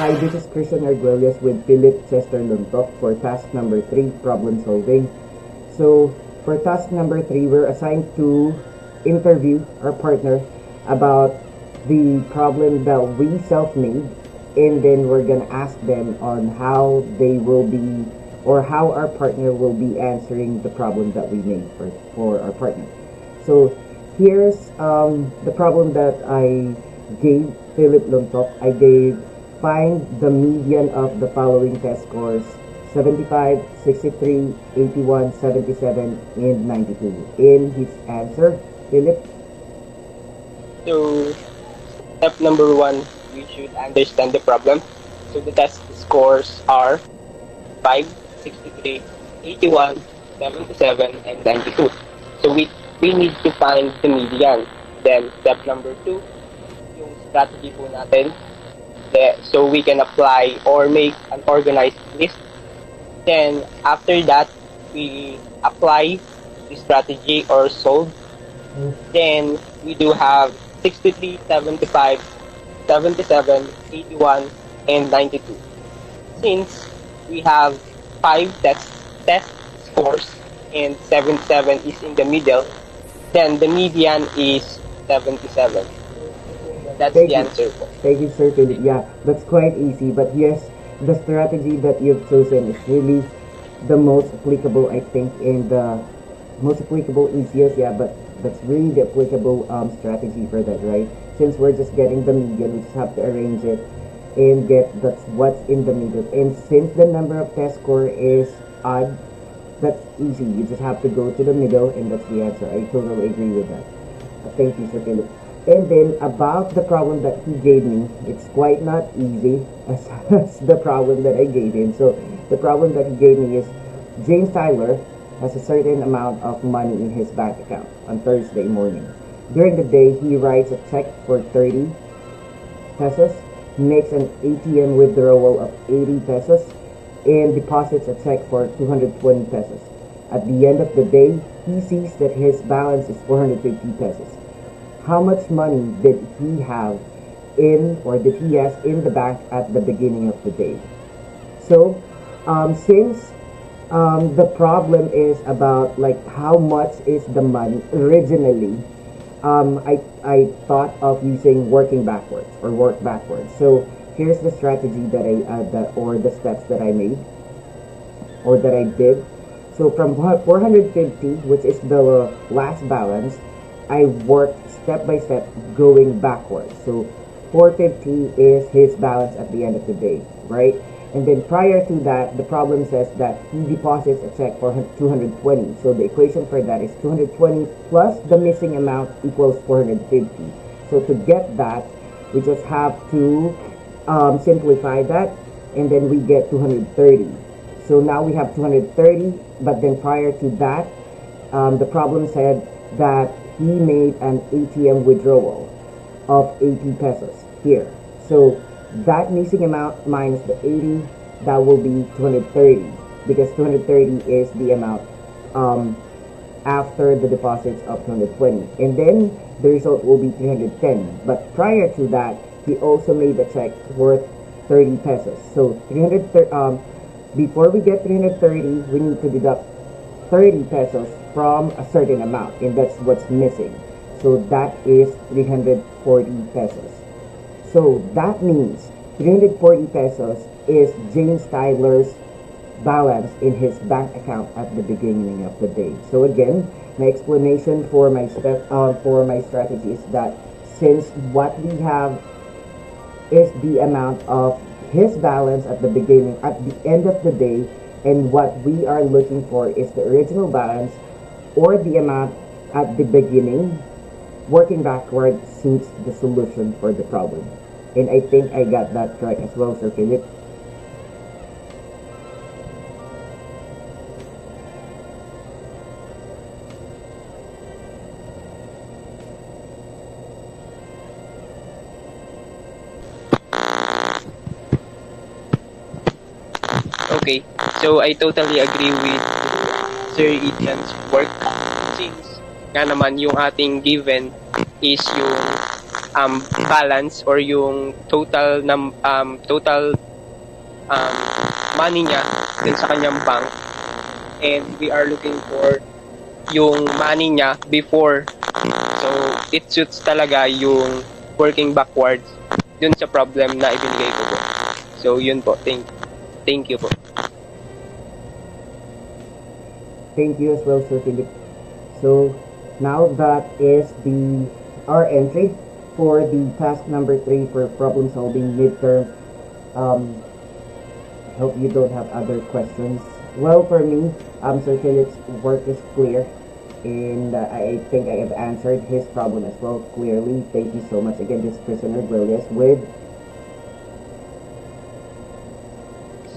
Hi, this is Christian Arguelles with Philip Chester Lontoc for task number 3, problem solving. So, for task number 3, we're assigned to interview our partner about the problem that we self-made, and then we're gonna ask them on how they will be, or how our partner will be answering the problem that we made for our partner. So, here's the problem that I gave Philip Lontoc. I gave find the median of the following test scores: 75, 63, 81, 77, and 92. In his answer, Philip? So, step number 1, we should understand the problem. So, the test scores are 5, 63, 81, 77, and 92. So, we need to find the median. Then, step number 2, yung strategy po natin. So, we can apply or make an organized list. Then, after that, we apply the strategy or solve. Then, we do have 63, 75, 77, 81, and 92. Since we have 5 test scores and 77 is in the middle, then the median is 77. That's Thank the you. answer. Thank you, Sir Philip. Yeah, that's quite easy. But yes, the strategy that you've chosen is really the most applicable, I think, and the most applicable, easiest. Yeah, but that's really the applicable strategy for that, right? Since we're just getting the median, we just have to arrange it and get that's what's in the middle. And since the number of test score is odd, that's easy. You just have to go to the middle, and that's the answer. I totally agree with that. Thank you, Sir Philip. And then about the problem that he gave me, it's quite not easy as the problem that I gave him. So the problem that he gave me is James Tyler has a certain amount of money in his bank account on Thursday morning. During the day, he writes a check for 30 pesos, makes an ATM withdrawal of 80 pesos, and deposits a check for 220 pesos. At the end of the day, he sees that his balance is 450 pesos. How much money did he have did he has in the bank at the beginning of the day? So, since the problem is about like how much is the money originally, I thought of using working backwards or work backwards. So here's the strategy that or the steps that I made or that I did. So from 450, which is the last balance, I worked step by step going backwards. So 450 is his balance at the end of the day, right? And then prior to that, the problem says that he deposits a check for 220. So the equation for that is 220 plus the missing amount equals 450. So to get that, we just have to simplify that, and then we get 230. So now we have 230, but then prior to that, the problem said that he made an ATM withdrawal of 80 pesos here. So that missing amount minus the 80, that will be 230, because 230 is the amount after the deposits of 220. And then the result will be 310. But prior to that, he also made a check worth 30 pesos. So before we get 330, we need to deduct 30 pesos from a certain amount, and that's what's missing. So that is 340 pesos. So that means 340 pesos is James Tyler's balance in his bank account at the beginning of the day. So again, my explanation for my strategy is that since what we have is the amount of his balance at the end of the day, and what we are looking for is the original balance or the amount at the beginning, working backward suits the solution for the problem. And I think I got that right as well, Sir Philip. Okay, so I totally agree with Sir Ethan's work since nga naman yung ating given is yung balance or yung total money niya dun sa kanyang bank, and we are looking for yung money niya before. So it suits talaga yung working backwards dun sa problem na ibinigay ko po. So yun po, thank you po. Thank you as well, Sir Philip. So now that is our entry for the task number 3 for problem solving midterm. Hope you don't have other questions. Well, for me, Sir Philip's work is clear, and I think I have answered his problem as well clearly. Thank you so much again. This is Prisoner Arguelles with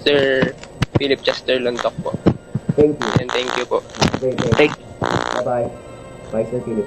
Sir Philip Chester Lontoc po. thank you. And thank you po. Great day. Thank Bye-bye. Bye, Sir Philip.